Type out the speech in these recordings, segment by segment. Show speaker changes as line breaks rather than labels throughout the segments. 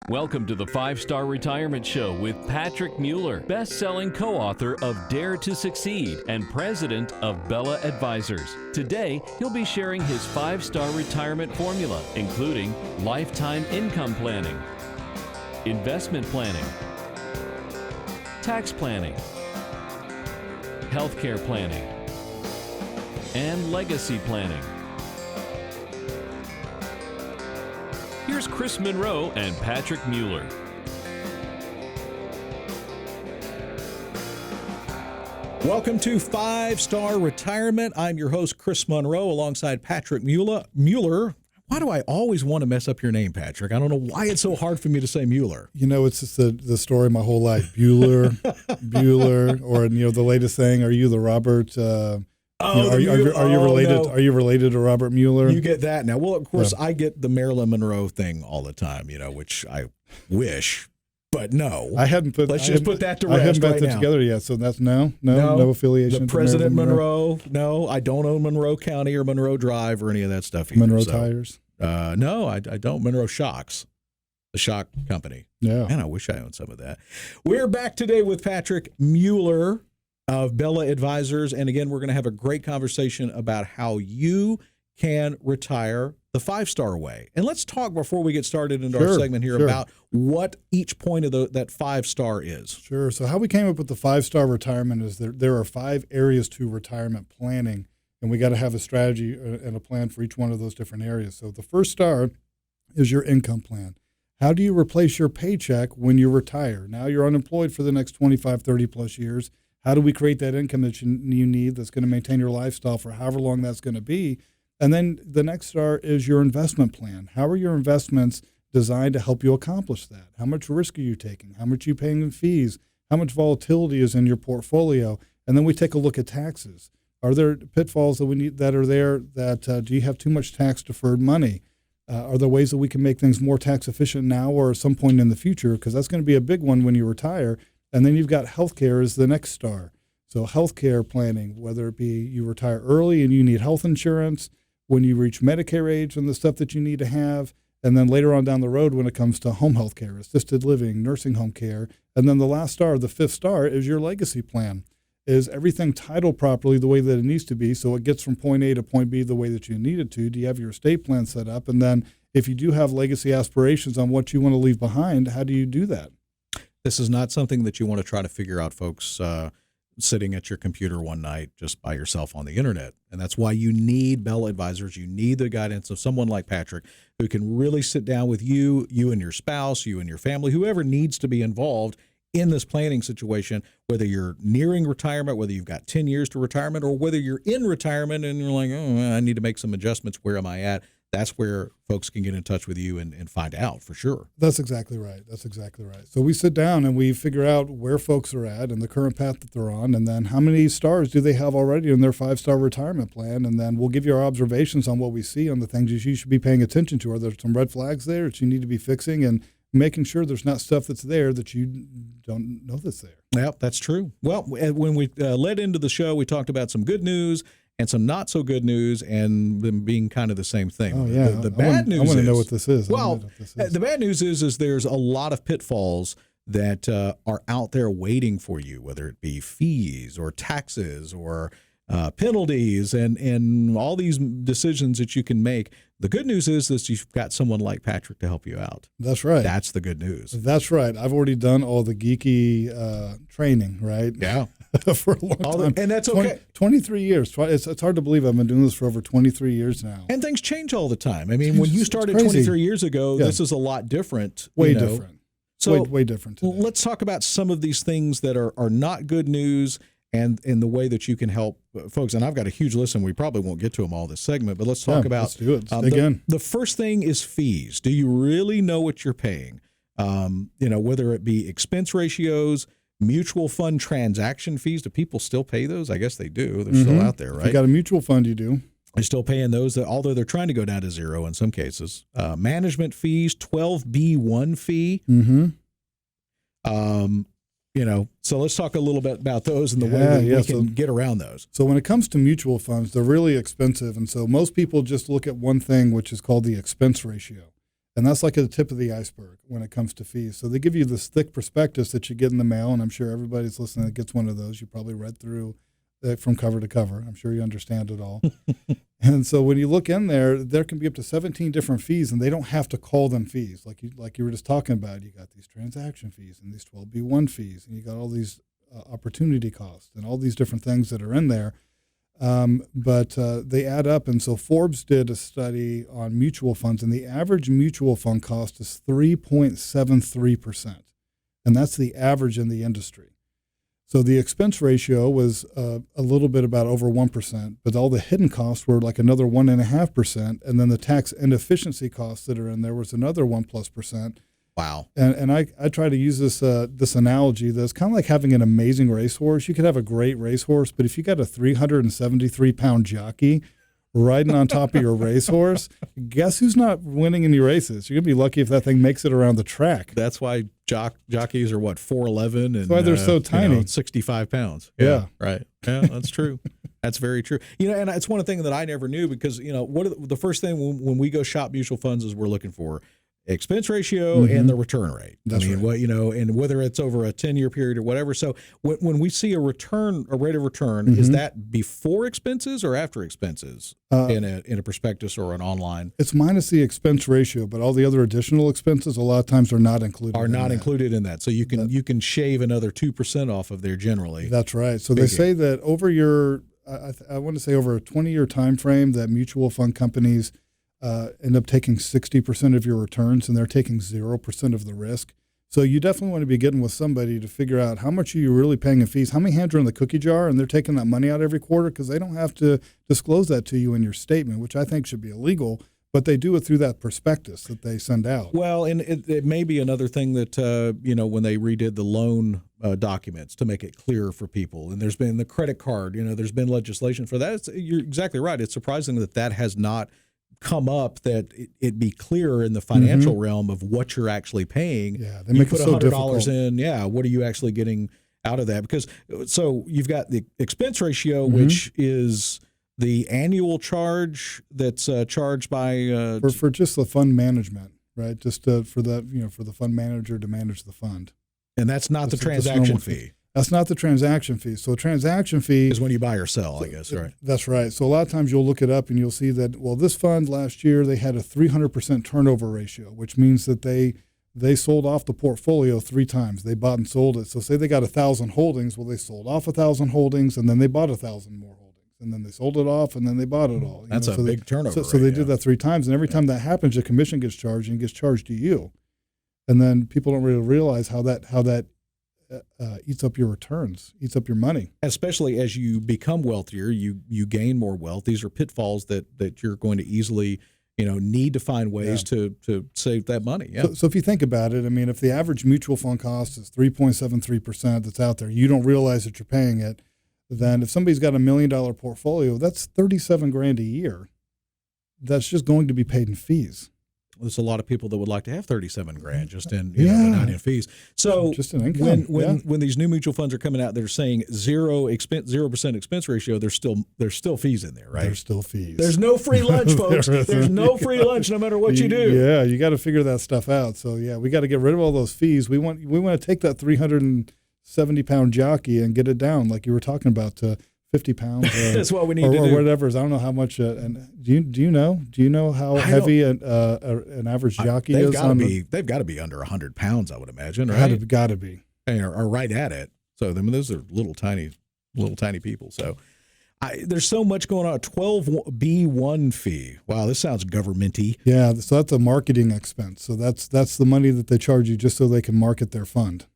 Welcome to the 5-Star Retirement Show with Patrick Mueller, best-selling co-author of Dare to Succeed and president of Bella Advisors. Today, he'll be sharing his 5-star retirement formula, including lifetime income planning, investment planning, tax planning, healthcare planning, and legacy planning. Here's Chris Monroe and Patrick Mueller.
Welcome to 5-Star Retirement. I'm your host, Chris Monroe, alongside Patrick Mueller. Why do I always want to mess up your name, Patrick? I don't know why it's so hard for me to say Mueller.
You know, it's just the story my whole life. Bueller, or the latest thing. Are you the Robert? Are you related?
No.
Are you related to Robert Mueller?
You get that now. Well, of course, I get the Marilyn Monroe thing all the time. Which I wish, but no.
I hadn't put.
Let's just put that to
I
rest
haven't put
right
that
now.
together yet. So that's no affiliation.
The
to
President
Marilyn
Monroe. No, I don't own Monroe County or Monroe Drive or any of that stuff either.
Monroe Tires.
No, I don't. Monroe Shocks, the shock company.
Yeah.
Man, I wish I owned some of that. We're back today with Patrick Mueller of Bella Advisors. And again, we're going to have a great conversation about how you can retire the 5-star way. And let's talk before we get started into our segment here about what each point of that 5-star is.
Sure. So how we came up with the 5-star retirement is there are 5 areas to retirement planning, and we got to have a strategy and a plan for each one of those different areas. So the first star is your income plan. How do you replace your paycheck when you retire? Now you're unemployed for the next 25, 30 plus years. How do we create that income that you need that's going to maintain your lifestyle for however long that's going to be? And then the next star is your investment plan. How are your investments designed to help you accomplish that? How much risk are you taking? How much are you paying in fees? How much volatility is in your portfolio? And then we take a look at taxes. Are there pitfalls that are there that do you have too much tax deferred money? Are there ways that we can make things more tax efficient now or at some point in the future? Because that's going to be a big one when you retire. And then you've got healthcare as the next star. So healthcare planning, whether it be you retire early and you need health insurance, when you reach Medicare age and the stuff that you need to have, and then later on down the road when it comes to home health care, assisted living, nursing home care. And then the last star, the 5th star, is your legacy plan. Is everything titled properly the way that it needs to be so it gets from point A to point B the way that you need it to? Do you have your estate plan set up? And then if you do have legacy aspirations on what you want to leave behind, how do you do that?
This is not something that you want to try to figure out, folks, sitting at your computer one night just by yourself on the internet. And that's why you need Bella Advisors. You need the guidance of someone like Patrick who can really sit down with you and your spouse, you and your family, whoever needs to be involved in this planning situation, whether you're nearing retirement, whether you've got 10 years to retirement, or whether you're in retirement and you're like, oh, I need to make some adjustments. Where am I at? That's where folks can get in touch with you and find out for sure.
That's exactly right. So we sit down and we figure out where folks are at and the current path that they're on, and then how many stars do they have already in their 5-star retirement plan, and then we'll give you our observations on what we see on the things you should be paying attention to. Are there some red flags there that you need to be fixing, and making sure there's not stuff that's there that you don't know that's there.
Yep, that's true. Well, when we led into the show, we talked about some good news and some not so good news, and them being kind of the same thing.
Oh, yeah.
The bad news is,
I want to know what this is.
Well, the bad news is there's a lot of pitfalls that are out there waiting for you, whether it be fees or taxes or penalties and all these decisions that you can make. The good news is that you've got someone like Patrick to help you out.
That's right.
That's the good news.
That's right. I've already done all the geeky training, right?
Yeah.
For a long time.
And that's okay.
23 years. It's hard to believe I've been doing this for over 23 years now.
And things change all the time. I mean, when you started 23 years ago, This is a lot different.
Way different.
So
way different today.
Let's talk about some of these things that are not good news and in the way that you can help folks. And I've got a huge list, and we probably won't get to them all this segment, but let's talk about.
Let's do it. Again.
The first thing is fees. Do you really know what you're paying? Whether it be expense ratios, mutual fund transaction fees. Do people still pay those? I guess they do. They're still out there, right?
If you got a mutual fund, you do.
They're still paying those, although they're trying to go down to zero in some cases. Management fees, 12B1 fee.
Mm-hmm.
So let's talk a little bit about those and the way that we can get around those.
So when it comes to mutual funds, they're really expensive. And so most people just look at one thing, which is called the expense ratio. And that's like at the tip of the iceberg when it comes to fees. So they give you this thick prospectus that you get in the mail, and I'm sure everybody's listening that gets one of those. You probably read through it from cover to cover. I'm sure you understand it all. And so when you look in there can be up to 17 different fees, and they don't have to call them fees. Like you were just talking about, you got these transaction fees and these 12B1 fees, and you got all these opportunity costs and all these different things that are in there. But they add up. And so Forbes did a study on mutual funds, and the average mutual fund cost is 3.73%. And that's the average in the industry. So the expense ratio was a little bit about over 1%, but all the hidden costs were like another 1.5%. And then the tax inefficiency costs that are in there was another 1+%.
Wow.
And I try to use this analogy that's kind of like having an amazing racehorse. You could have a great racehorse, but if you got a 373-pound jockey riding on top of your racehorse, guess who's not winning any races? You're going to be lucky if that thing makes it around the track.
That's why jockeys are, 4'11", and
that's why they're so tiny.
65 pounds.
Yeah.
Right. Yeah, that's true. That's very true. And it's one thing that I never knew because, the first thing when we go shop mutual funds is we're looking for expense ratio and the return rate.
That's right.
And whether it's over a 10-year period or whatever. So when we see a rate of return, is that before expenses or after expenses in a prospectus or an online?
It's minus the expense ratio, but all the other additional expenses a lot of times are not included.
Included in that. So you can shave another 2% off of there generally.
That's right. So they say that over I want to say over a 20-year time frame that mutual fund companies end up taking 60% of your returns, and they're taking 0% of the risk. So you definitely want to be getting with somebody to figure out how much are you really paying in fees, how many hands are in the cookie jar, and they're taking that money out every quarter because they don't have to disclose that to you in your statement, which I think should be illegal, but they do it through that prospectus that they send out.
Well, and it may be another thing that, when they redid the loan documents to make it clearer for people, and there's been the credit card, there's been legislation for that. You're exactly right. It's surprising that has not come up, that it be clearer in the financial realm of what you're actually paying.
Yeah, they make
you put
it so
$100
difficult.
in. Yeah, what are you actually getting out of that? Because so you've got the expense ratio, which is the annual charge that's charged by
for just the fund management, right? Just for that, for the fund manager to manage the fund,
and that's not the transaction fee.
That's not the transaction fee. So transaction fee
is when you buy or sell, I guess, right?
That's right. So a lot of times you'll look it up and you'll see that, this fund last year, they had a 300% turnover ratio, which means that they sold off the portfolio 3 times. They bought and sold it. So say they got 1,000 holdings. Well, they sold off 1,000 holdings, and then they bought 1,000 more holdings. And then they sold it off, and then they bought it all.
That's a big turnover.
So they did that 3 times. And every time that happens, the commission gets charged, and it gets charged to you. And then people don't really realize how that eats up your returns, eats up your money.
Especially as you become wealthier, you gain more wealth. These are pitfalls that you're going to easily, need to find ways to save that money. Yeah.
So if you think about it, if the average mutual fund cost is 3.73% that's out there, you don't realize that you're paying it. Then if somebody's got $1 million portfolio, that's $37,000 a year. That's just going to be paid in fees.
There's a lot of people that would like to have $37,000 just in not in fees. So
just an income.
When these new mutual funds are coming out, they're saying 0% expense ratio. There's still fees in there, right?
There's still fees.
There's no free lunch, folks. There's no free lunch, no matter what you do.
Yeah, you got to figure that stuff out. So we got to get rid of all those fees. We want to take that 370-pound jockey and get it down, like you were talking about, to 50 pounds.
That's what we need to do.
Or whatever. I don't know how much. And do you know how heavy an average jockey is?
They've got to be under 100 pounds, I would imagine, right?
Got to be.
Or right at it. So those are little tiny people. So there's so much going on. A 12B1 fee. Wow, this sounds governmenty.
Yeah, so that's a marketing expense. So that's the money that they charge you just so they can market their fund.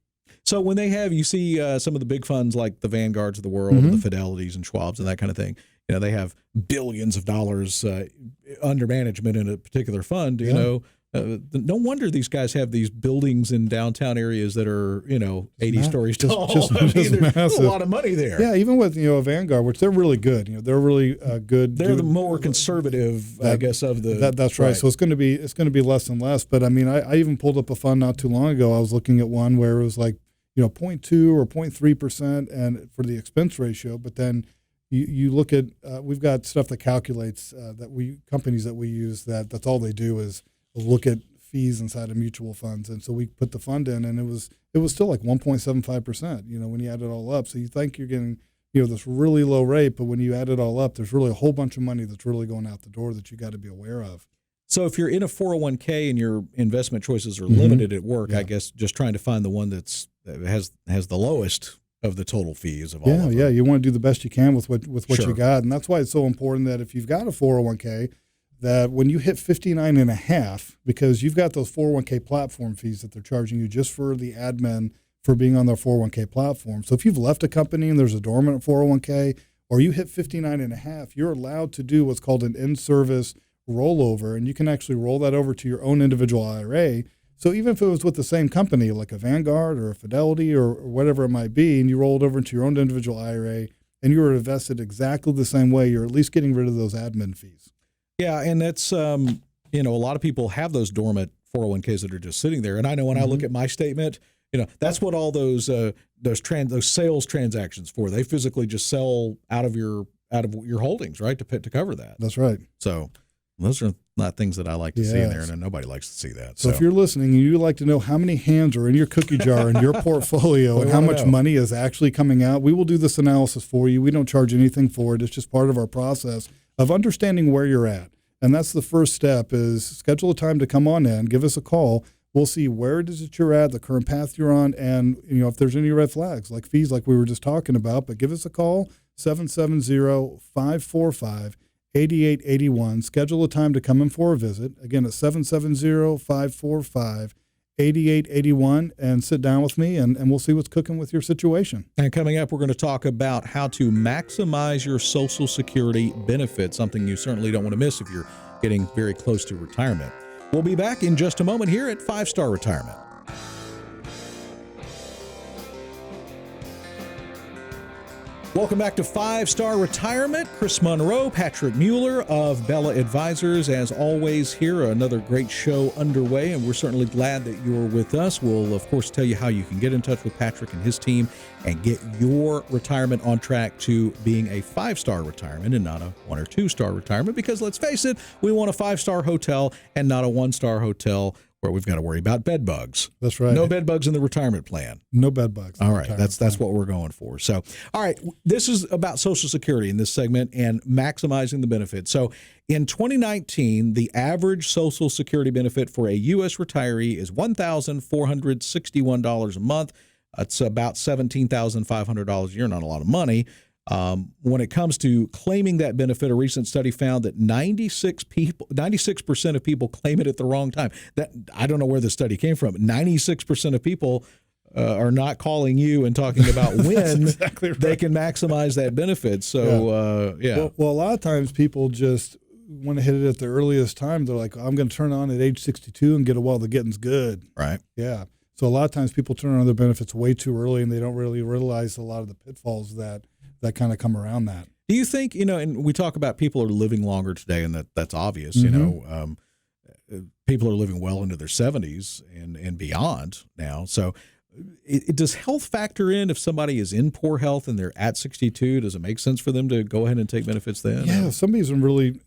So when you see some of the big funds like the Vanguards of the world, and the Fidelities and Schwabs and that kind of thing, they have billions of dollars under management in a particular fund. No wonder these guys have these buildings in downtown areas that are 80 stories tall.
Just
there's
massive.
a lot of money there.
Yeah, even with a Vanguard, which they're really good. They're really good.
They're the more conservative, I guess, of the.
That's right. So it's going to be less and less. But I even pulled up a fund not too long ago. I was looking at one where it was like 0.2 or 0.3% and for the expense ratio, but then you look at we've got stuff that calculates companies that we use that's all they do is look at fees inside of mutual funds. And so we put the fund in, and it was still like 1.75%, when you add it all up. So you think you're getting, this really low rate, but when you add it all up, there's really a whole bunch of money that's really going out the door that you got to be aware of.
So if you're in a 401k and your investment choices are limited at work, I guess just trying to find the one that has the lowest of the total fees of all of them.
Yeah, you want to do the best you can with what
Sure.
you got. And that's why it's so important that if you've got a 401k, that when you hit 59.5, because you've got those 401k platform fees that they're charging you just for the admin for being on their 401k platform. So if you've left a company and there's a dormant 401k, or you hit 59.5, you're allowed to do what's called an in-service rollover, and you can actually roll that over to your own individual IRA. So even if it was with the same company, like a Vanguard or a Fidelity or whatever it might be, and you rolled over into your own individual IRA and you were invested exactly the same way, you're at least getting rid of those admin fees.
Yeah, and that's a lot of people have those dormant 401ks that are just sitting there. And I know when I look at my statement, that's what all those sales transactions for. They physically just sell out of your holdings, right, to cover that.
That's right.
So those are not things that I like to see in there, and nobody likes to see that.
So if you're listening and you'd like to know how many hands are in your cookie jar in your portfolio and how much money is actually coming out, we will do this analysis for you. We don't charge anything for it. It's just part of our process of understanding where you're at. And that's the first step, is schedule a time to come on in, give us a call. We'll see where it is that you're at, the current path you're on, and if there's any red flags, like fees like we were just talking about. But give us a call, 770-545-8881. Schedule a time to come in for a visit. Again, it's 770-545-8881, and sit down with me, and we'll see what's cooking with your situation.
And coming up, we're going to talk about how to maximize your Social Security benefits, something you certainly don't want to miss if you're getting very close to retirement. We'll be back in just a moment here at 5 Star Retirement. Welcome back to 5 Star Retirement. Chris Monroe, Patrick Mueller of Bella Advisors. As always, here another great show underway, and we're certainly glad that you're with us. We'll, of course, tell you how you can get in touch with Patrick and his team and get your retirement on track to being a 5-star retirement and not a 1 or 2-star retirement, because let's face it, we want a 5-star hotel and not a 1-star hotel where we've got to worry about bed bugs.
That's right.
No bed bugs in the retirement plan.
No bed bugs.
All right. That's what we're going for. So, all right. This is about Social Security in this segment and maximizing the benefit. So in 2019, the average Social Security benefit for a U.S. retiree is $1,461 a month. That's about $17,500 a year. Not a lot of money. When it comes to claiming that benefit, a recent study found that 96% of people claim it at the wrong time. That I don't know where the study came from. 96% of people are not calling you and talking about when
exactly right.
they can maximize that benefit. So,
Well, a lot of times people just want to hit it at the earliest time. They're like, I'm going to turn on at age 62 and get it while the getting's good.
Right.
Yeah. So a lot of times people turn on their benefits way too early, and they don't really realize a lot of the pitfalls that kind of come around that.
Do you think, and we talk about people are living longer today, and that's obvious, people are living well into their 70s and beyond now. So does health factor in if somebody is in poor health and they're at 62? Does it make sense for them to go ahead and take benefits then?
Yeah, if somebody's in really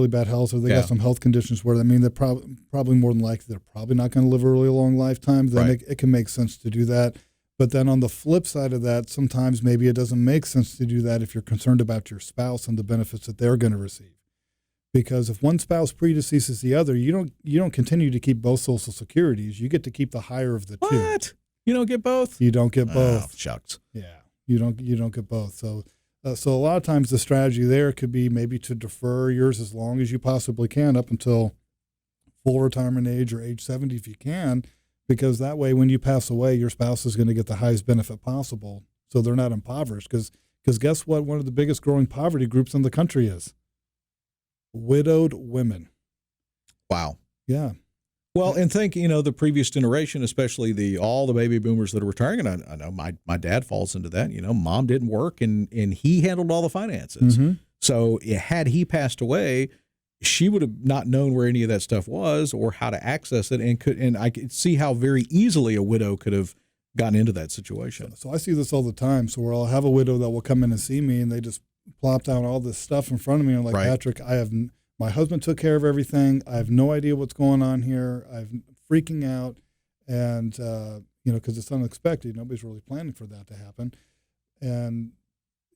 bad health, or they got some health conditions where, they're probably more than likely they're probably not going to live a really long lifetime, then it can make sense to do that. But then on the flip side of that, sometimes maybe it doesn't make sense to do that if you're concerned about your spouse and the benefits that they're going to receive. Because if one spouse predeceases the other, you don't continue to keep both Social Securities. You get to keep the higher of the two.
What? You don't get both?
You don't get both.
Oh, shucks.
Yeah, you don't get both. So a lot of times the strategy there could be maybe to defer yours as long as you possibly can up until full retirement age or age 70 if you can. Because that way, when you pass away, your spouse is going to get the highest benefit possible, so they're not impoverished. Because guess what? One of the biggest growing poverty groups in the country is widowed women.
Wow.
Yeah.
Well, and think, the previous generation, especially all the baby boomers that are retiring, and I know my dad falls into that. Mom didn't work, and he handled all the finances.
Mm-hmm.
So had he passed away, she would have not known where any of that stuff was or how to access it, and I could see how very easily a widow could have gotten into that situation.
So I see this all the time. So where I'll have a widow that will come in and see me, and they just plop down all this stuff in front of me. I'm like,
right.
Patrick, my husband took care of everything. I have no idea what's going on here. I have freaking out, and because it's unexpected. Nobody's really planning for that to happen, and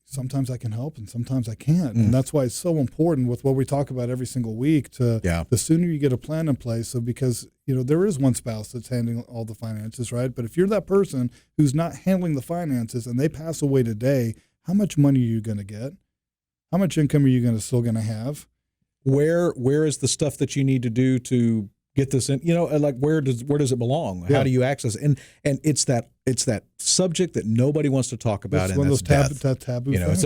sometimes I can help and sometimes I can't. And that's why it's so important with what we talk about every single week the sooner you get a plan in place. So because, there is one spouse that's handling all the finances, right? But if you're that person who's not handling the finances and they pass away today, how much money are you going to get? How much income are you still going to have?
Where is the stuff that you need to do to get this in? Like where does it belong?
Yeah.
How do you access it? And it's that subject that nobody wants to talk about.
It's one of those taboo
things. It's a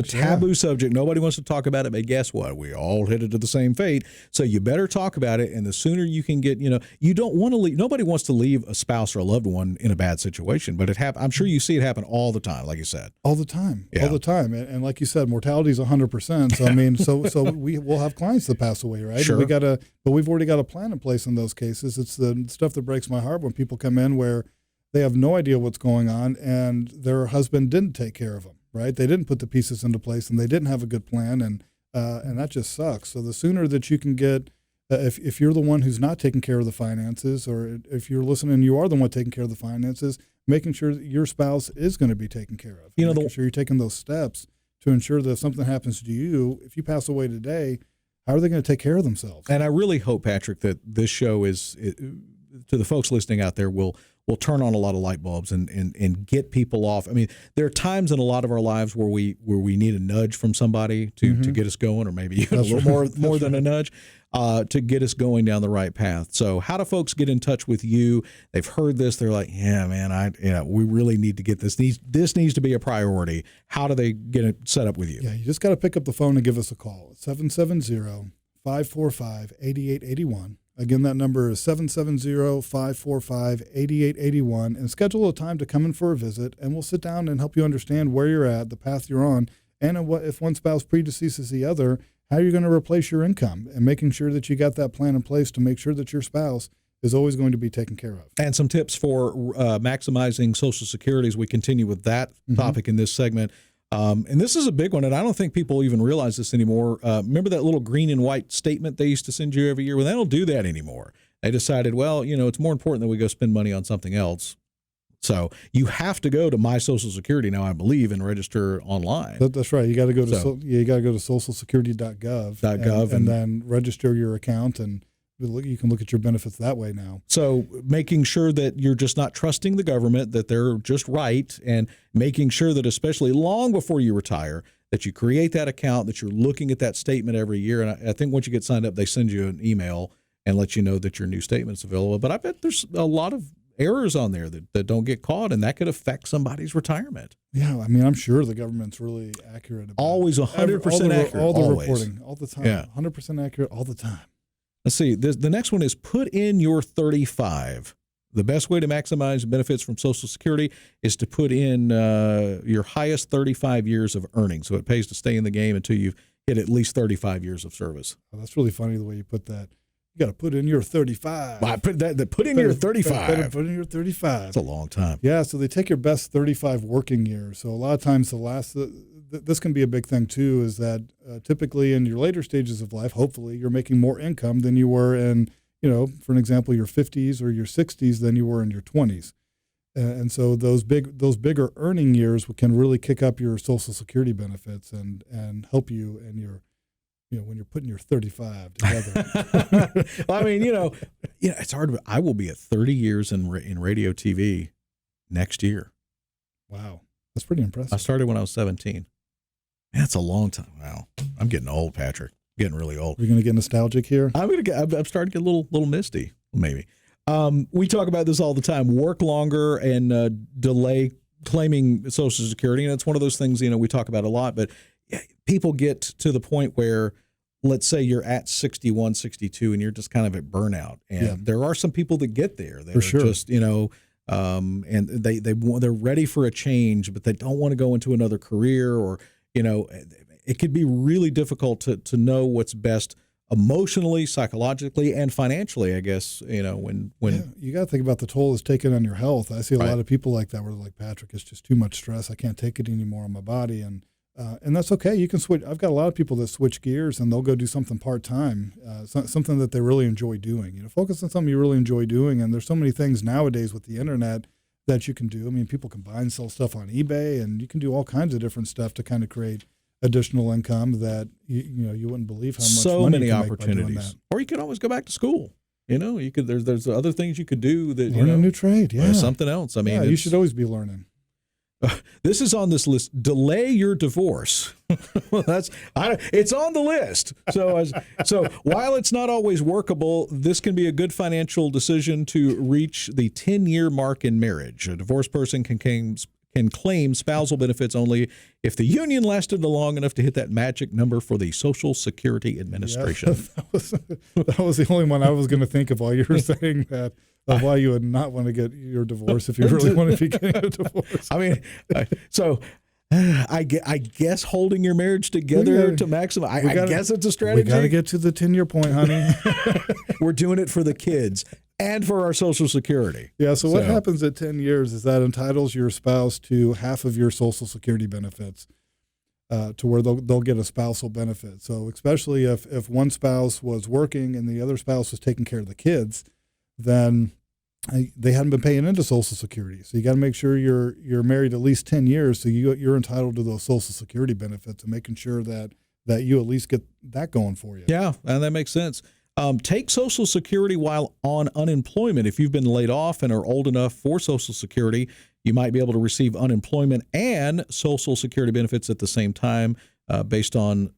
taboo
Yeah.
subject. Nobody wants to talk about it, but guess what? We all headed to the same fate. So you better talk about it. And the sooner you can get, you don't want to leave. Nobody wants to leave a spouse or a loved one in a bad situation, but I'm sure you see it happen all the time, like you said.
All the time.
Yeah.
All the time. And like you said, mortality is 100%. So, I mean, so we will have clients that pass away, right?
Sure.
But we've already got a plan in place in those cases. It's the stuff that breaks my heart when people come in where they have no idea what's going on and their husband didn't take care of them, right? They didn't put the pieces into place and they didn't have a good plan, and that just sucks. So the sooner that you can get, if you're the one who's not taking care of the finances, or if you're listening, you are the one taking care of the finances, making sure that your spouse is going to be taken care of. Making sure you're taking those steps to ensure that if something happens to you, if you pass away today, how are they going to take care of themselves?
And I really hope, Patrick, that this show to the folks listening out there will turn on a lot of light bulbs and get people off. I mean, there are times in a lot of our lives where we need a nudge from somebody to get us going, or maybe even a little more than a nudge to get us going down the right path. So how do folks get in touch with you? They've heard this. They're like, yeah, man, we really need to get this. This needs to be a priority. How do they get it set up with you?
Yeah, you just got to pick up the phone and give us a call. It's 770-545-8881. Again, that number is 770-545-8881, and schedule a time to come in for a visit, and we'll sit down and help you understand where you're at, the path you're on, and if one spouse predeceases the other, how you're going to replace your income, and making sure that you got that plan in place to make sure that your spouse is always going to be taken care of.
And some tips for maximizing Social Security as we continue with that topic in this segment. And this is a big one, and I don't think people even realize this anymore. Remember that little green and white statement they used to send you every year? Well, they don't do that anymore. They decided, well, it's more important that we go spend money on something else. So you have to go to My Social Security now, I believe, and register online.
That's right. You got to go to socialsecurity.gov and then register your account, and you can look at your benefits that way now.
So making sure that you're just not trusting the government, that they're just right, and making sure that especially long before you retire, that you create that account, that you're looking at that statement every year. And I think once you get signed up, they send you an email and let you know that your new statement's available. But I bet there's a lot of errors on there that don't get caught, and that could affect somebody's retirement.
Yeah, I mean, I'm sure the government's really accurate about
always 100% accurate.
All the
always.
reporting, all the time.
Yeah.
100% accurate all the time.
Let's see. The next one is put in your 35. The best way to maximize benefits from Social Security is to put in your highest 35 years of earnings. So it pays to stay in the game until you've hit at least 35 years of service.
Oh, that's really funny the way you put that. You got to put in your 35.
Well, put in your 35.
Put in your 35.
That's a long time.
Yeah, so they take your best 35 working years. So a lot of times this can be a big thing too, is that typically in your later stages of life, hopefully you're making more income than you were in, for an example, your 50s or your 60s than you were in your 20s. And so those bigger earning years can really kick up your Social Security benefits and help you in your, when you're putting your 35 together.
Well, I mean, it's hard, but I will be at 30 years in radio TV next year.
Wow. That's pretty impressive.
I started when I was 17. That's a long time. Wow. I'm getting old, Patrick. Getting really old.
You're going to get nostalgic here?
I'm starting to get a little misty, maybe. We talk about this all the time. Work longer and delay claiming Social Security. And it's one of those things, we talk about a lot. But people get to the point where, let's say you're at 61, 62, and you're just kind of at burnout. And there are some people that get there. They're just, and they're ready for a change, but they don't want to go into another career, or it could be really difficult to know what's best emotionally, psychologically, and financially, I guess, when
you got to think about the toll it's taken on your health. I see a lot of people like that where they're like, Patrick, it's just too much stress. I can't take it anymore on my body. And And that's okay. You can switch. I've got a lot of people that switch gears and they'll go do something part-time, something that they really enjoy doing. Focus on something you really enjoy doing. And there's so many things nowadays with the internet that you can do. I mean, people can buy and sell stuff on eBay, and you can do all kinds of different stuff to kind of create additional income that you wouldn't believe how much
So
money
many
you can make by doing
opportunities.
that.
Or you could always go back to school. You could. There's other things you could do that
Learn a new trade. Yeah,
or something else. I mean,
you should always be learning.
This is on this list. Delay your divorce. It's on the list. So while it's not always workable, this can be a good financial decision to reach the 10-year mark in marriage. A divorced person can claim spousal benefits only if the union lasted long enough to hit that magic number for the Social Security Administration.
Yeah, that was the only one I was going to think of while you were saying that. Of why you would not want to get your divorce if you really want to be getting a divorce.
I mean, I guess holding your marriage together to maximum. I guess it's a strategy.
We got to get to the 10-year point, honey.
We're doing it for the kids and for our Social Security.
Yeah. So what happens at 10 years is that entitles your spouse to half of your Social Security benefits, to where they'll get a spousal benefit. So especially if one spouse was working and the other spouse was taking care of the kids, then they hadn't been paying into Social Security. So you got to make sure you're married at least 10 years, so you're entitled to those Social Security benefits, and making sure that you at least get that going for you.
Yeah, and that makes sense. Take Social Security while on unemployment. If you've been laid off and are old enough for Social Security, you might be able to receive unemployment and Social Security benefits at the same time, based on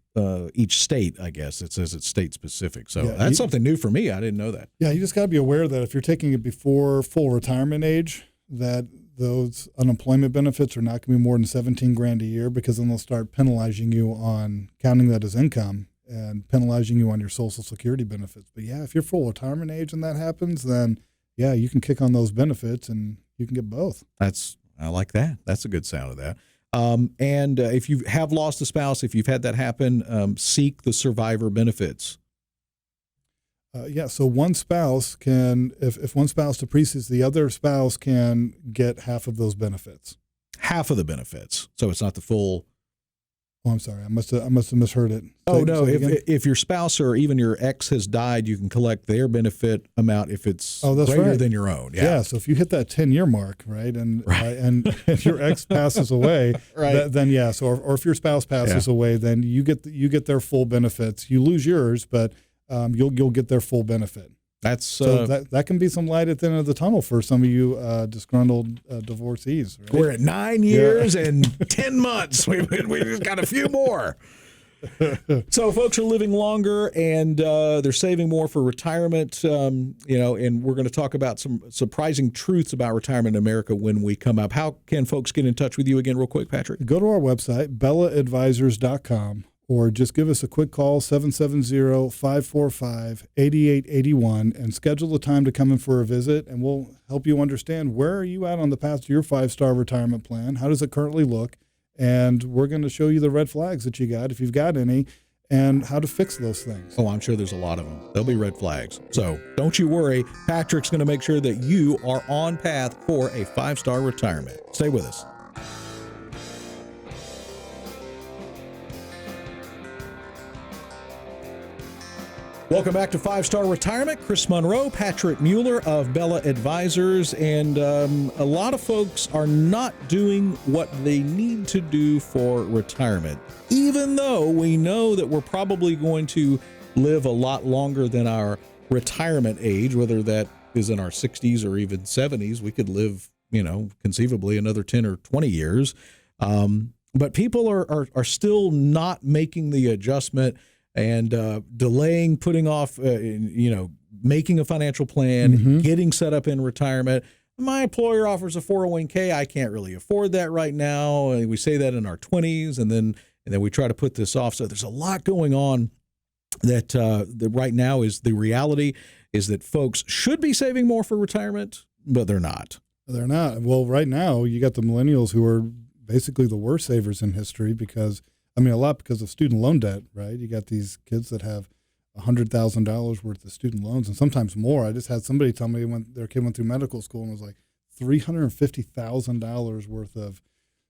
each state, I guess. It says it's state specific. So that's something new for me. I didn't know that.
Yeah, you just got to be aware that if you're taking it before full retirement age, that those unemployment benefits are not going to be more than $17,000 a year, because then they'll start penalizing you on counting that as income and penalizing you on your Social Security benefits. But yeah, if you're full retirement age and that happens, then yeah, you can kick on those benefits and you can get both.
I like that. That's a good sound of that. And if you have lost a spouse, if you've had that happen, seek the survivor benefits.
So one spouse can, if one spouse depreciates, the other spouse can get half of those benefits.
Half of the benefits. So it's not the full.
Oh, I'm sorry. I must have misheard it.
If your spouse or even your ex has died, you can collect their benefit amount if it's greater than your own.
Yeah. So if you hit that 10-year mark, right, and your ex passes away,
right,
then yeah. So or if your spouse passes away, then you get their full benefits. You lose yours, but you'll get their full benefit. So that can be some light at the end of the tunnel for some of you disgruntled divorcees. Right?
We're at 9 years and 10 months. We just got a few more. So folks are living longer and they're saving more for retirement. And we're going to talk about some surprising truths about retirement in America when we come up. How can folks get in touch with you again, real quick, Patrick?
Go to our website, bellaadvisors.com. Or just give us a quick call, 770-545-8881, and schedule a time to come in for a visit, and we'll help you understand where are you at on the path to your 5-star retirement plan, how does it currently look, and we're going to show you the red flags that you got, if you've got any, and how to fix those things.
Oh, I'm sure there's a lot of them. There'll be red flags. So don't you worry. Patrick's going to make sure that you are on path for a 5-star retirement. Stay with us. Welcome back to 5-Star Retirement. Chris Monroe, Patrick Mueller of Bella Advisors, and a lot of folks are not doing what they need to do for retirement, even though we know that we're probably going to live a lot longer than our retirement age, whether that is in our 60s or even 70s. We could live, conceivably another 10 or 20 years. But people are still not making the adjustment and delaying, putting off, making a financial plan, getting set up in retirement. My employer offers a 401k. I can't really afford that right now. We say that in our 20s, and then we try to put this off. So there's a lot going on that right now is the reality is that folks should be saving more for retirement, but they're not.
They're not. Well, right now you got the millennials who are basically the worst savers in history because of student loan debt, right? You got these kids that have $100,000 worth of student loans and sometimes more. I just had somebody tell me when their kid went through medical school and it was like $350,000 worth of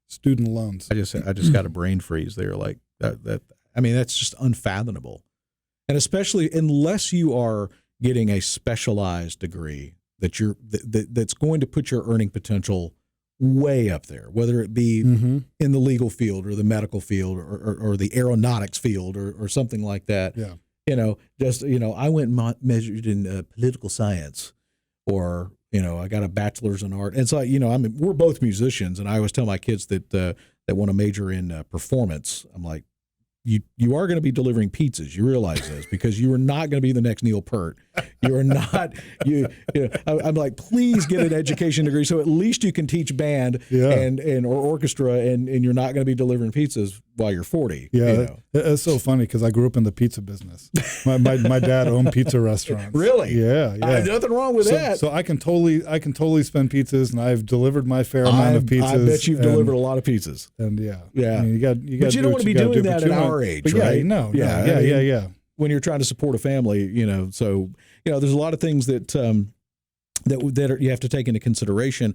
student loans.
I just got a brain freeze there. Like that. I mean, that's just unfathomable. And especially unless you are getting a specialized degree that's going to put your earning potential way up there, whether it be in the legal field or the medical field or the aeronautics field or something like that.
Yeah.
I went and measured in political science, or, I got a bachelor's in art. And so, we're both musicians, and I always tell my kids that want to major in performance. I'm like, you are going to be delivering pizzas. You realize this, because you are not going to be the next Neil Peart. You are not. I'm like, please get an education degree so at least you can teach band or orchestra, and you're not going to be delivering pizzas while you're 40.
Yeah, it's so funny because I grew up in the pizza business. My dad owned pizza restaurants.
Really?
Yeah.
Nothing wrong with that.
So I can totally spend pizzas, and I've delivered my fair amount of pizzas.
I bet you've delivered a lot of pizzas.
And
yeah.
I mean, you got.
But you don't want to be doing that at our age,
but
right?
Yeah.
When you're trying to support a family, so there's a lot of things that you have to take into consideration.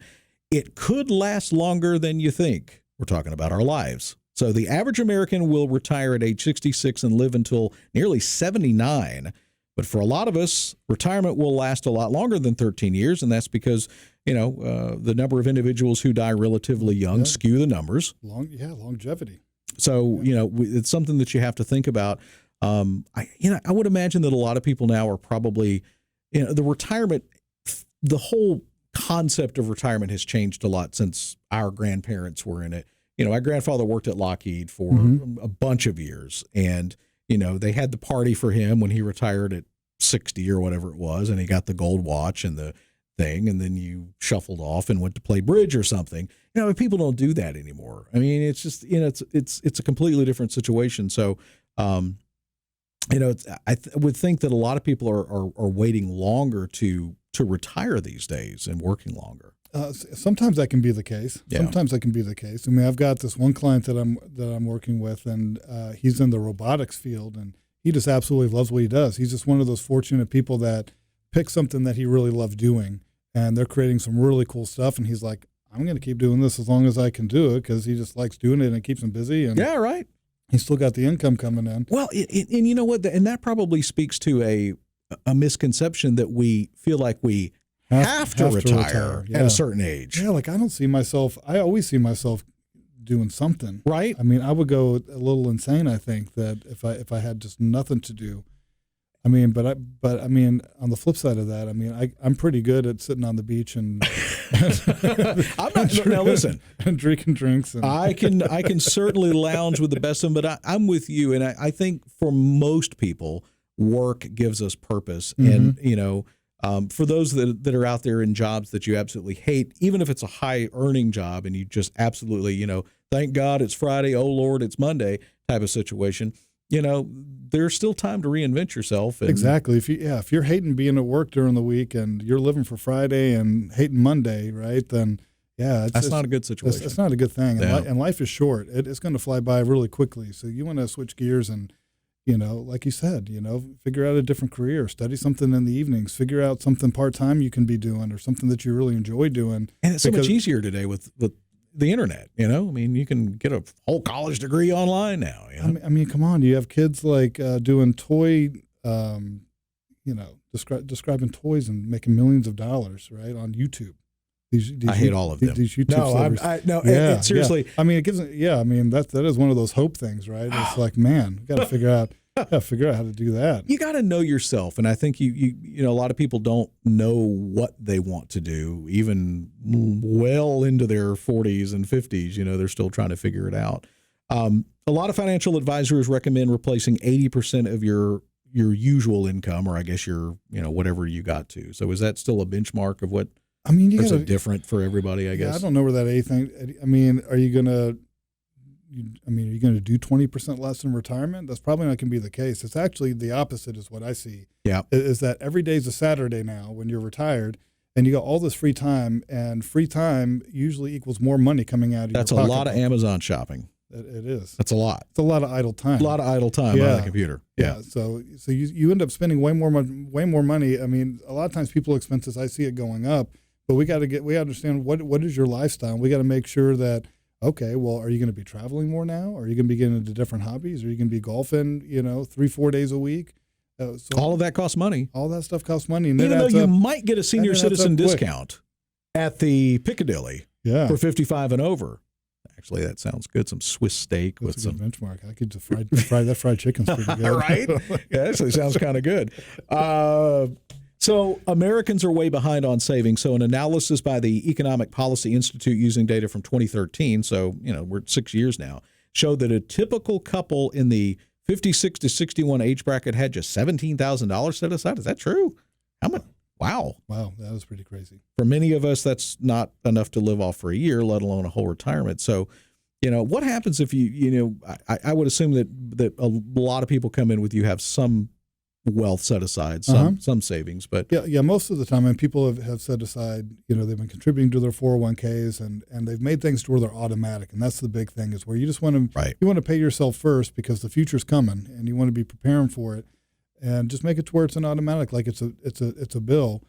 It could last longer than you think. We're talking about our lives. So the average American will retire at age 66 and live until nearly 79. But for a lot of us, retirement will last a lot longer than 13 years, and that's because the number of individuals who die relatively young skew the numbers.
Longevity.
So it's something that you have to think about. I would imagine that a lot of people now are probably, the retirement, the whole concept of retirement has changed a lot since our grandparents were in it. My grandfather worked at Lockheed for a bunch of years, and they had the party for him when he retired at 60 or whatever it was, and he got the gold watch and the thing, and then you shuffled off and went to play bridge or something. People don't do that anymore. I mean, it's just it's a completely different situation. So, I would think that a lot of people are waiting longer to retire these days and working longer.
Sometimes that can be the case.
Yeah.
Sometimes that can be the case. I mean, I've got this one client that I'm working with, and he's in the robotics field, and he just absolutely loves what he does. He's just one of those fortunate people that pick something that he really loves doing, and they're creating some really cool stuff. And he's like, I'm going to keep doing this as long as I can do it, because he just likes doing it and it keeps him busy. And
yeah, right.
He's still got the income coming in.
Well, and you know what? And that probably speaks to a misconception that we feel like we have to retire at a certain age.
Yeah, like I always see myself doing something.
Right.
I mean, I would go a little insane, I think, that if I had just nothing to do. I mean, but I mean, on the flip side of that, I mean, I'm pretty good at sitting on the beach and
now listen,
and drinking drinks. And
I can certainly lounge with the best of them, but I'm with you, and I think for most people, work gives us purpose, and for those that are out there in jobs that you absolutely hate, even if it's a high earning job and you just absolutely, thank God it's Friday, oh Lord, it's Monday type of situation, there's still time to reinvent yourself.
Exactly. If you're hating being at work during the week and you're living for Friday and hating Monday, right, then it's
not a good situation.
It's not a good thing.
Yeah.
And life is short. It's going to fly by really quickly. So you want to switch gears and, like you said, figure out a different career, study something in the evenings, figure out something part-time you can be doing or something that you really enjoy doing.
And it's so much easier today with the internet, I mean, you can get a whole college degree online now.
I mean, come on, you have kids like doing toy, describing toys and making millions of dollars, right, on YouTube.
I hate all of them.
These YouTube
stars. Seriously.
Yeah. I mean, it gives. Yeah, I mean that is one of those hope things, right? It's like, man, we got to figure out how to do that.
You got to know yourself, and I think you a lot of people don't know what they want to do, even well into their 40s and 50s. They're still trying to figure it out. A lot of financial advisors recommend replacing 80% of your usual income, or I guess your whatever you got to. So is that still a benchmark of what?
I mean,
is it different for everybody? I guess.
I don't know where that anything. I mean, are you gonna do 20% less in retirement? That's probably not going to be the case. It's actually the opposite, is what I see.
Yeah,
is that every day's a Saturday now when you're retired, and you got all this free time, and free time usually equals more money coming out of your pocket.
That's a lot of Amazon shopping.
It is.
That's a lot.
It's a lot of idle time.
A lot of idle time on the computer. Yeah.
So you end up spending way more money. I mean, a lot of times people expenses, I see it going up. But we understand what is your lifestyle. We got to make sure that Okay, well, are you going to be traveling more now? Are you going to be getting into different hobbies? Are you going to be golfing, 3-4 days a week? So
All of that costs money.
all that stuff costs money. And
Even though you might get a senior
and it adds
citizen
up quick.
discount at the Piccadilly
Yeah.
for 55 and over. Actually, that sounds good. Some Swiss steak with
That's a
some
good benchmark. I could just fry that fried chicken's pretty good.
right? Yeah, actually sounds kind of good. So Americans are way behind on saving. So an analysis by the Economic Policy Institute using data from 2013, so we're 6 years now, showed that a typical couple in the 56 to 61 age bracket had just $17,000 set aside. Is that true? How much? Wow.
Wow, that was pretty crazy.
For many of us, that's not enough to live off for a year, let alone a whole retirement. So, what happens if I would assume that a lot of people come in with you have some wealth set aside, some savings, but
yeah, most of the time, and people have set aside, they've been contributing to their 401ks and they've made things to where they're automatic, and that's the big thing is where you just want to you want to pay yourself first because the future's coming and you want to be preparing for it, and just make it to where it's an automatic, like it's a bill.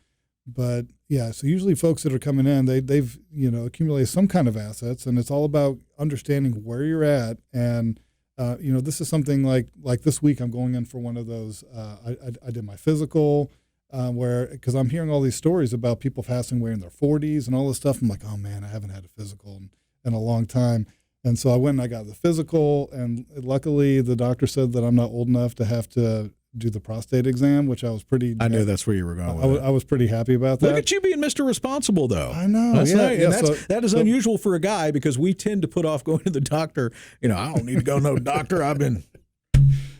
But yeah, so usually folks that are coming in, they've accumulated some kind of assets, and it's all about understanding where you're at. And this is something like this week I'm going in for one of those. I did my physical, because I'm hearing all these stories about people passing away in their 40s and all this stuff. I'm like, oh man, I haven't had a physical in a long time. And so I went and I got the physical, and luckily the doctor said that I'm not old enough to have to do the prostate exam, which I was pretty.
I knew that's where you were going with it.
I was pretty happy about that.
Look at you being Mr. Responsible, though.
I know.
That's
yeah,
nice.
yeah.
And that is unusual for a guy because we tend to put off going to the doctor. I don't need to go to no doctor. I've been.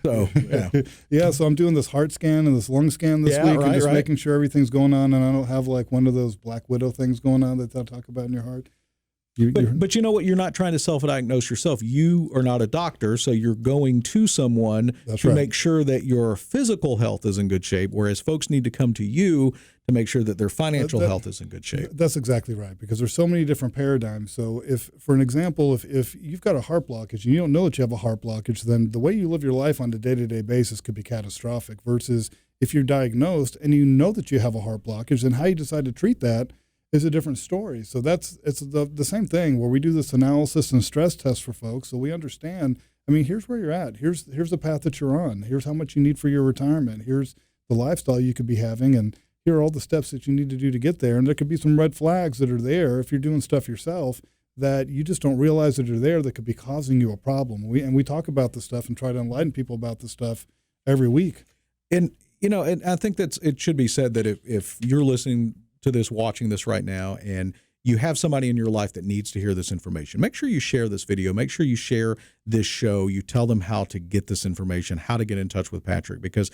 So, yeah.
Yeah, so I'm doing this heart scan and this lung scan this week and just making sure everything's going on, and I don't have like one of those Black Widow things going on that they'll talk about in your heart.
But you know what? You're not trying to self-diagnose yourself. You are not a doctor, so you're going to someone to make sure that your physical health is in good shape, whereas folks need to come to you to make sure that their financial health is in good shape.
That's exactly right, because there's so many different paradigms. So for an example, if you've got a heart blockage and you don't know that you have a heart blockage, then the way you live your life on a day-to-day basis could be catastrophic, versus if you're diagnosed and you know that you have a heart blockage, then how you decide to treat that is a different story. So it's the same thing where we do this analysis and stress test for folks, so we understand, here's where you're at. Here's the path that you're on. Here's how much you need for your retirement. Here's the lifestyle you could be having, and here are all the steps that you need to do to get there. And there could be some red flags that are there if you're doing stuff yourself that you just don't realize that are there that could be causing you a problem. We talk about this stuff and try to enlighten people about this stuff every week.
And I think it should be said that if you're listening to this, watching this right now, and you have somebody in your life that needs to hear this information, make sure you share this video. Make sure you share this show. You tell them how to get this information, how to get in touch with Patrick, because,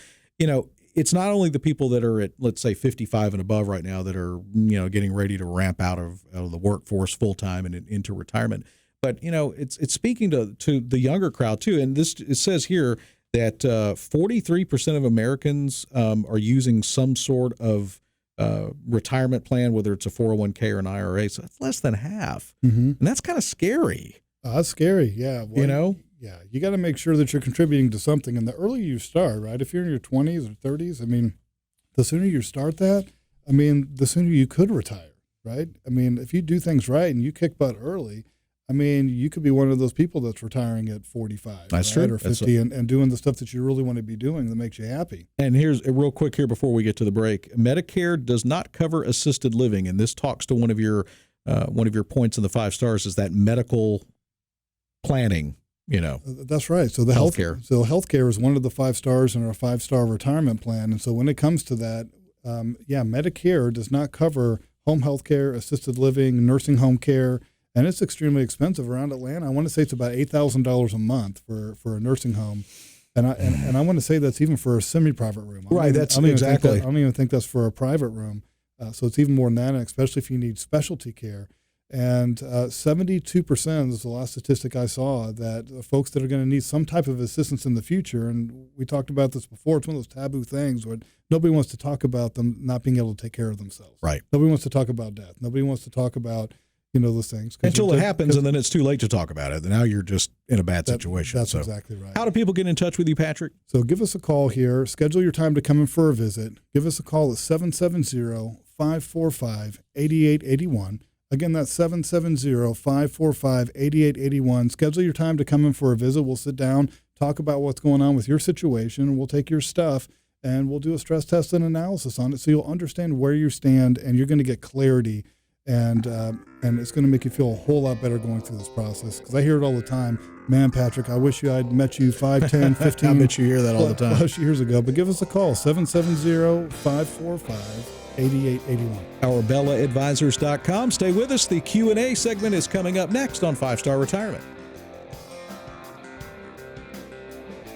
it's not only the people that are at, let's say, 55 and above right now that are, getting ready to ramp out of the workforce full time and into retirement, but, it's speaking to the younger crowd too. And it says here that 43% of Americans are using some sort of retirement plan, whether it's a 401k or an IRA. So that's less than half. Mm-hmm. And that's kind of scary.
That's scary. Yeah. Well, yeah. You got to make sure that you're contributing to something. And the earlier you start, right? If you're in your 20s or 30s, the sooner you start that, the sooner you could retire, right? If you do things right and you kick butt early, you could be one of those people that's retiring at 45,
that's
right?
true.
Or 50 and doing the stuff that you really want to be doing that makes you happy.
And here's real quick here before we get to the break. Medicare does not cover assisted living, and this talks to one of your points in the 5 stars is that medical planning.
That's right. So the
healthcare.
So healthcare is one of the 5 stars in our 5-star retirement plan. And so when it comes to that, Medicare does not cover home health care, assisted living, nursing home care. And it's extremely expensive around Atlanta. I want to say it's about $8,000 a month for a nursing home, and I want to say that's even for a semi-private room.
Right. I don't
even think that's for a private room. So it's even more than that, and especially if you need specialty care. And 72% is the last statistic I saw that folks that are going to need some type of assistance in the future. And we talked about this before. It's one of those taboo things where nobody wants to talk about them not being able to take care of themselves.
Right.
Nobody wants to talk about death. Nobody wants to talk about those things.
Until it happens, and then it's too late to talk about it. Now you're just in a bad situation.
That's exactly right.
How do people get in touch with you, Patrick?
So give us a call here. Schedule your time to come in for a visit. Give us a call at 770-545-8881. Again, that's 770-545-8881. Schedule your time to come in for a visit. We'll sit down, talk about what's going on with your situation. We'll take your stuff, and we'll do a stress test and analysis on it so you'll understand where you stand, and you're going to get clarity, and it's going to make you feel a whole lot better going through this process. Because I hear it all the time. Man, Patrick, I wish I'd met you 5, 10, 15
I bet you hear that all the time.
plus years ago. But give us a call, 770-545-8881.
Our BellaAdvisors.com. Stay with us. The Q&A segment is coming up next on 5-Star Retirement.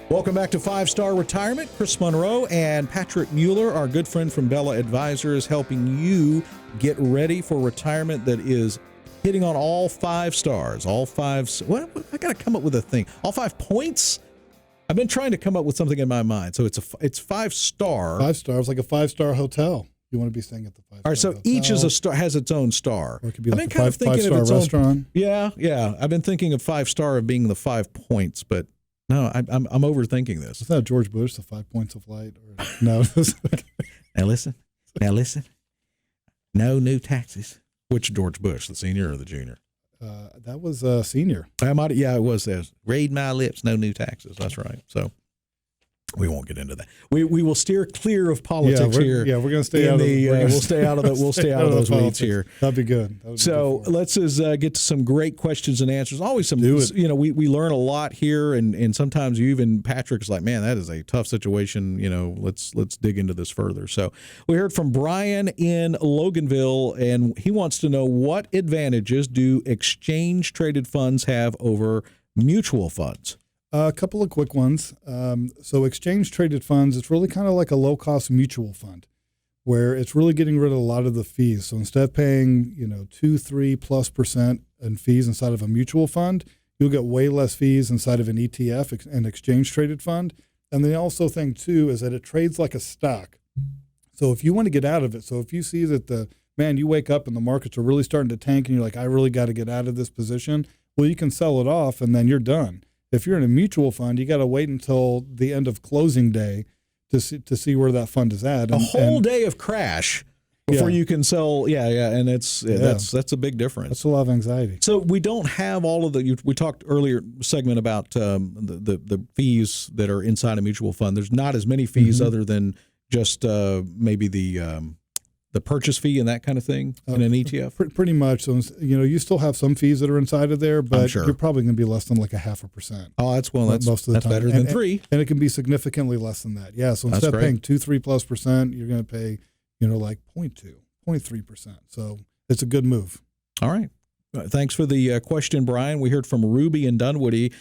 Welcome back to 5-Star Retirement. Chris Monroe and Patrick Mueller, our good friend from Bella Advisors, helping you get ready for retirement that is hitting on all 5 stars. All 5. What? I got to come up with a thing. All 5 points? I've been trying to come up with something in my mind. So it's 5-star.
5 stars, like a 5-star hotel. You want to be staying at the 5-star
All right, so
hotel.
each is a star, has its own star.
Or it could be
I've
like
been
a
kind of thinking of
5-star
its own
restaurant.
Yeah. I've been thinking of 5-star of being the 5 points, but no, I'm overthinking this.
Is that George Bush, the 5 points of light? Or, no.
Now listen. No new taxes. Which George Bush, the senior or the junior?
That was senior.
It was. Read my lips, no new taxes. That's right. So we won't get into that. We will steer clear of politics here.
Yeah, we're going to stay out of the.
We'll stay out of the. We'll stay out of those weeds here.
That'd be good. That would be
So
good for us.
let's get to some great questions and answers. Always some.
Do it.
We learn a lot here, and sometimes you even Patrick's like, man, that is a tough situation. Let's dig into this further. So we heard from Brian in Loganville, and he wants to know, what advantages do exchange traded funds have over mutual funds?
A couple of quick ones. So exchange traded funds, it's really kind of like a low cost mutual fund, where it's really getting rid of a lot of the fees. So instead of paying 2-3+% in fees inside of a mutual fund, you'll get way less fees inside of an ETF, an exchange traded fund. And the also thing too is that it trades like a stock. So if you want to get out of it, so if you see that you wake up and the markets are really starting to tank and you're like, I really got to get out of this position, well, you can sell it off and then you're done. If you're in a mutual fund, you got to wait until the end of closing day to see where that fund is at.
A whole day of crash before you can sell. And that's a big difference.
That's a lot of anxiety.
So we don't have all of we talked earlier segment about the fees that are inside a mutual fund. There's not as many fees other than just maybe the purchase fee and that kind of thing in an ETF?
Pretty much. So, you still have some fees that are inside of there, but
sure.
You're probably going to be less than like 0.5%.
Oh, that's
most of the time.
better than 3.
And it can be significantly less than that. Yeah. So instead of paying 2-3+%, you're going to pay, like 0.3%. So it's a good move.
All right. Thanks for the question, Brian. We heard from Ruby in Dunwoody.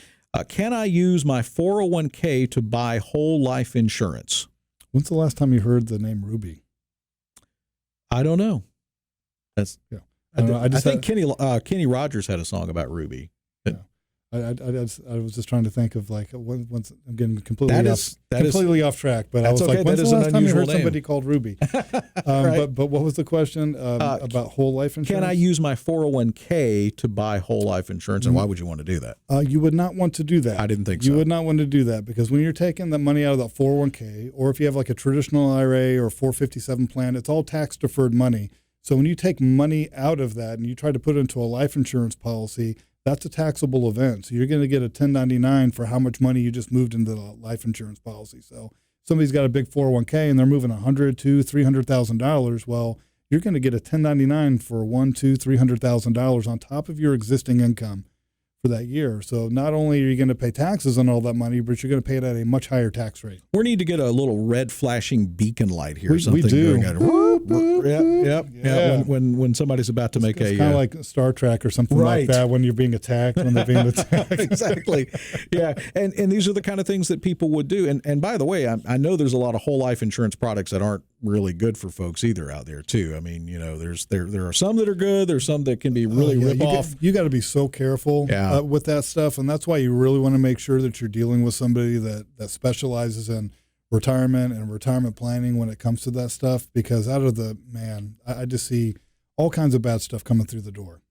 Can I use my 401k to buy whole life insurance?
When's the last time you heard the name Ruby?
I don't know. That's
I
think Kenny Rogers had a song about Ruby.
Yeah. I was just trying to think of like once I'm getting completely off track, but I was
okay.
like, when's the last time you heard somebody
name.
called Ruby?
Right.
But what was the question about whole life insurance?
Can I use my 401k to buy whole life insurance, and why would you want to do that?
You would not want to do that.
I didn't think so.
You would not want to do that because when you're taking the money out of that 401k, or if you have like a traditional IRA or 457 plan, it's all tax deferred money. So when you take money out of that and you try to put it into a life insurance policy, that's a taxable event. So you're going to get a 1099 for how much money you just moved into the life insurance policy. So somebody's got a big 401k and they're moving $100,000 to $300,000. Well, you're going to get a 1099 for $100,000 to $300,000 on top of your existing income for that year. So not only are you going to pay taxes on all that money, but you're going to pay it at a much higher tax rate.
We need to get a little red flashing beacon light here.
We do.
Yeah. When somebody's about to make
it's kind of like Star Trek or something like that when you're being attacked, when they're being attacked.
Exactly. Yeah. And these are the kind of things that people would do. And by the way, I know there's a lot of whole life insurance products that aren't really good for folks either out there too. I mean, there are some that are good. There's some that can be really rip off.
You got to be so careful with that stuff. And that's why you really want to make sure that you're dealing with somebody that specializes in retirement and retirement planning when it comes to that stuff, because I just see all kinds of bad stuff coming through the door.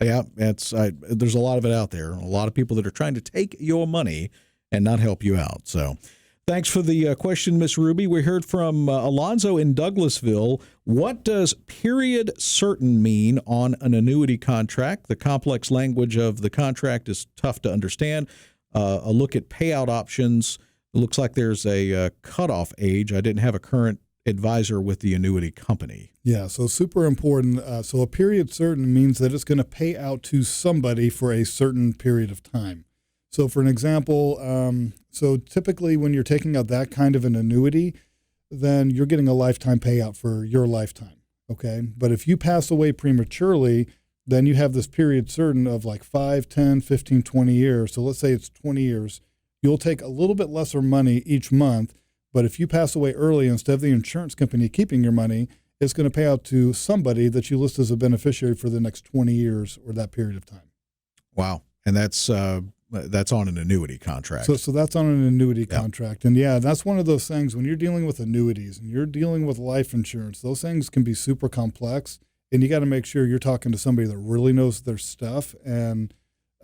Yeah, there's a lot of it out there. A lot of people that are trying to take your money and not help you out. So Thanks for the question, Miss Ruby. We heard from Alonzo in Douglasville. What does period certain mean on an annuity contract? The complex language of the contract is tough to understand. A look at payout options. It looks like there's a cutoff age. I didn't have a current advisor with the annuity company.
Yeah, so super important. So a period certain means that it's going to pay out to somebody for a certain period of time. So for an example, so typically when you're taking out that kind of an annuity, then you're getting a lifetime payout for your lifetime, okay? But if you pass away prematurely, then you have this period certain of like 5, 10, 15, 20 years. So let's say it's 20 years. You'll take a little bit lesser money each month, but if you pass away early, instead of the insurance company keeping your money, it's going to pay out to somebody that you list as a beneficiary for the next 20 years or that period of time.
Wow. And that's on an annuity contract.
So that's on an annuity contract. And yeah, that's one of those things when you're dealing with annuities and you're dealing with life insurance, those things can be super complex, and you got to make sure you're talking to somebody that really knows their stuff. And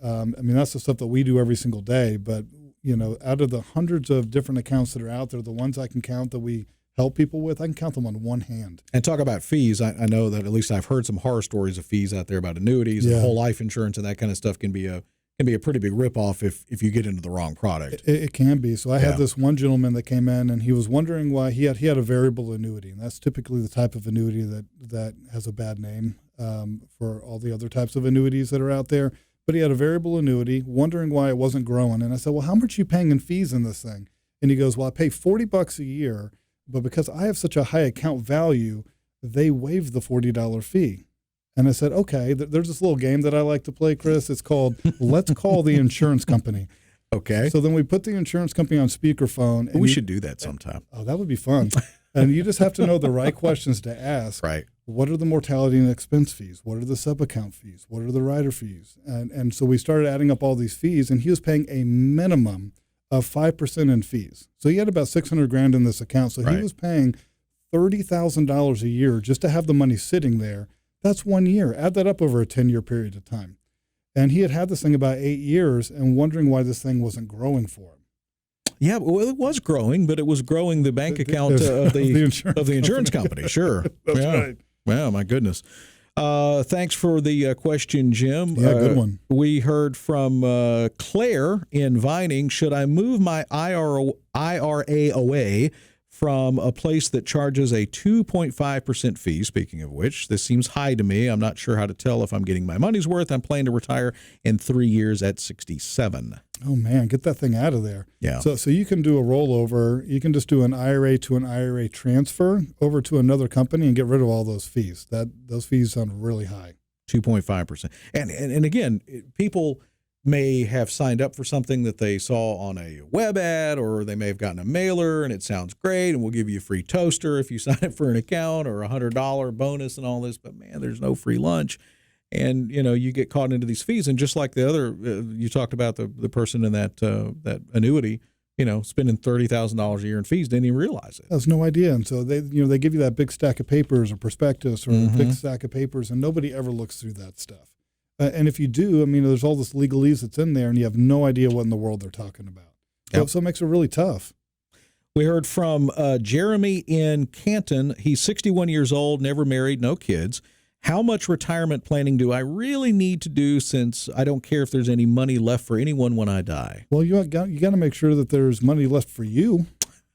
I mean, that's the stuff that we do every single day. But, you know, out of the hundreds of different accounts that are out there, the ones I can count that we help people with, I can count them on one hand.
And talk about fees. I know that at least I've heard some horror stories of fees out there about annuities and whole life insurance, and that kind of stuff can be a pretty big ripoff if you get into the wrong product.
It can be. So I had this one gentleman that came in, and he was wondering why he had a variable annuity, and that's typically the type of annuity that has a bad name for all the other types of annuities that are out there. But he had a variable annuity, wondering why it wasn't growing. And I said, well, how much are you paying in fees in this thing? And he goes, well, I pay $40 a year, but because I have such a high account value, they waived the $40 fee. And I said, okay, there's this little game that I like to play, Chris. It's called Let's Call the Insurance Company.
Okay.
So then we put the insurance company on speakerphone. And
we should do that sometime.
Oh, that would be fun. And you just have to know the right questions to ask.
Right.
What are the mortality and expense fees? What are the sub-account fees? What are the rider fees? And so we started adding up all these fees, and he was paying a minimum of 5% in fees. So he had about $600,000 in this account. So he was paying $30,000 a year just to have the money sitting there. That's 1 year. Add that up over a 10-year period of time. And he had this thing about 8 years and wondering why this thing wasn't growing for him.
Yeah, well, it was growing, but it was growing the bank account of the insurance company. Sure.
That's right.
Wow, my goodness. Thanks for the question, Jim.
Yeah, good one.
We heard from Claire in Vining. Should I move my IRA away from a place that charges a 2.5% fee? Speaking of which, this seems high to me. I'm not sure how to tell if I'm getting my money's worth. I'm planning to retire in 3 years at 67.
Oh, man, get that thing out of there.
Yeah.
So you can do a rollover. You can just do an IRA to an IRA transfer over to another company and get rid of all those fees. Those fees sound really high.
2.5%. And again, people may have signed up for something that they saw on a web ad, or they may have gotten a mailer and it sounds great and we'll give you a free toaster if you sign up for an account, or $100 bonus and all this, but man, there's no free lunch. And, you know, you get caught into these fees. And just like the other, you talked about the person in that annuity, you know, spending $30,000 a year in fees, didn't even realize it.
Has no idea. And so they give you that big stack of papers or prospectus or a big stack of papers, and nobody ever looks through that stuff. And if you do, I mean, there's all this legalese that's in there, and you have no idea what in the world they're talking about. So it makes it really tough.
We heard from Jeremy in Canton. He's 61 years old, never married, no kids. How much retirement planning do I really need to do, since I don't care if there's any money left for anyone when I die?
Well, you got to make sure that there's money left for you.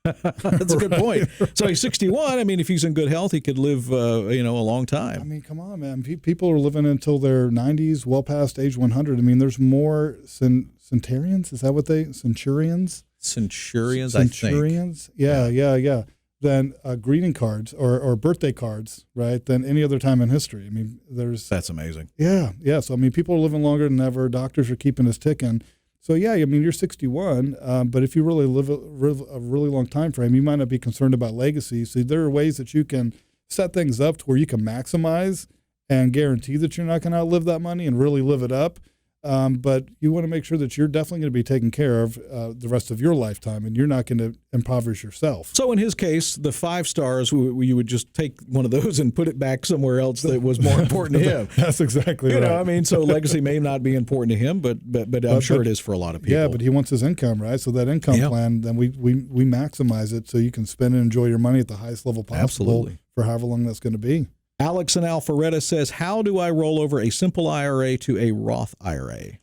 That's a good point. So he's 61. I mean, if he's in good health, he could live, a long time.
I mean, come on, man. People are living until their 90s, well past age 100. I mean, there's more centurions. Is that what Centurions?
Centurions,
Centurions.
I think.
Yeah. Than greeting cards or birthday cards, right, than any other time in history. I mean, that's
amazing.
Yeah. So, I mean, people are living longer than ever. Doctors are keeping us ticking. So, yeah, I mean, you're 61, but if you really live a really long time frame, you might not be concerned about legacy. So there are ways that you can set things up to where you can maximize and guarantee that you're not going to outlive that money and really live it up. But you want to make sure that you're definitely going to be taken care of the rest of your lifetime, and you're not going to impoverish yourself.
So in his case, the 5 stars, you would just take one of those and put it back somewhere else that was more important to him.
That's exactly right.
I mean, so legacy may not be important to him, but I'm sure it is for a lot of people.
Yeah, but he wants his income, right? So that income plan, then we maximize it so you can spend and enjoy your money at the highest level possible.
Absolutely.
For however long that's going to be.
Alex in Alpharetta says, how do I roll over a simple IRA to a Roth IRA?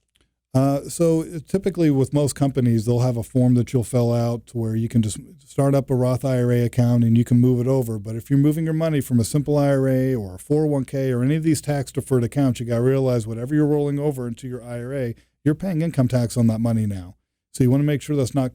So typically with most companies, they'll have a form that you'll fill out to where you can just start up a Roth IRA account and you can move it over. But if you're moving your money from a simple IRA or a 401k or any of these tax-deferred accounts, you got to realize whatever you're rolling over into your IRA, you're paying income tax on that money now. So you want to make sure that's not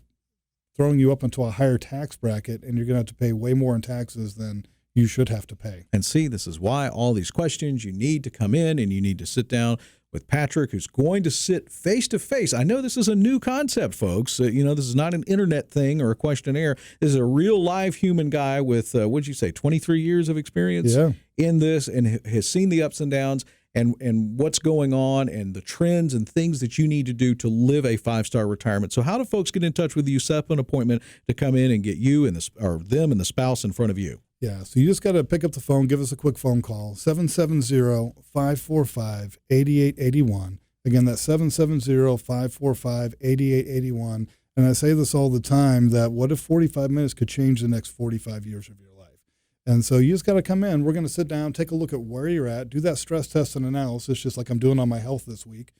throwing you up into a higher tax bracket and you're going to have to pay way more in taxes than you should have to pay.
And see, this is why all these questions, you need to come in and you need to sit down with Patrick, who's going to sit face to face. I know this is a new concept, folks. This is not an internet thing or a questionnaire. This is a real live human guy with, what'd you say, 23 years of experience in this, and has seen the ups and downs and what's going on and the trends and things that you need to do to live a 5-star retirement. So how do folks get in touch with you, set up an appointment to come in and get you and them and the spouse in front of you?
Yeah, so you just got to pick up the phone, give us a quick phone call, 770-545-8881. Again, that's 770-545-8881. And I say this all the time, that what if 45 minutes could change the next 45 years of your life? And so you just got to come in. We're going to sit down, take a look at where you're at, do that stress test and analysis, just like I'm doing on my health this week,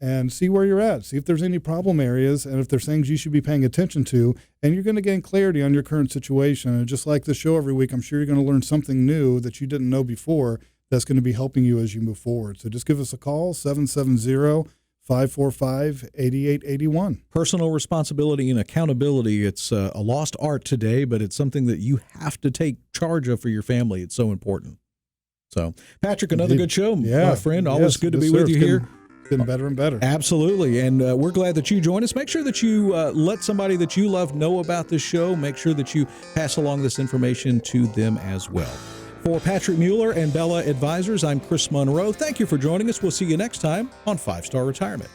and see where you're at, see if there's any problem areas and if there's things you should be paying attention to, and you're going to gain clarity on your current situation. And just like the show every week, I'm sure you're going to learn something new that you didn't know before that's going to be helping you as you move forward. So just give us a call, 770-545-8881.
Personal responsibility and accountability, it's a lost art today, but it's something that you have to take charge of for your family. It's so important. So, Patrick, another good show, my friend. Always good to be with you here.
Getting better and better.
Absolutely. And we're glad that you joined us. Make sure that you let somebody that you love know about this show. Make sure that you pass along this information to them as well. For Patrick Mueller and Bella Advisors, I'm Chris Monroe. Thank you for joining us. We'll see you next time on 5-Star Retirement.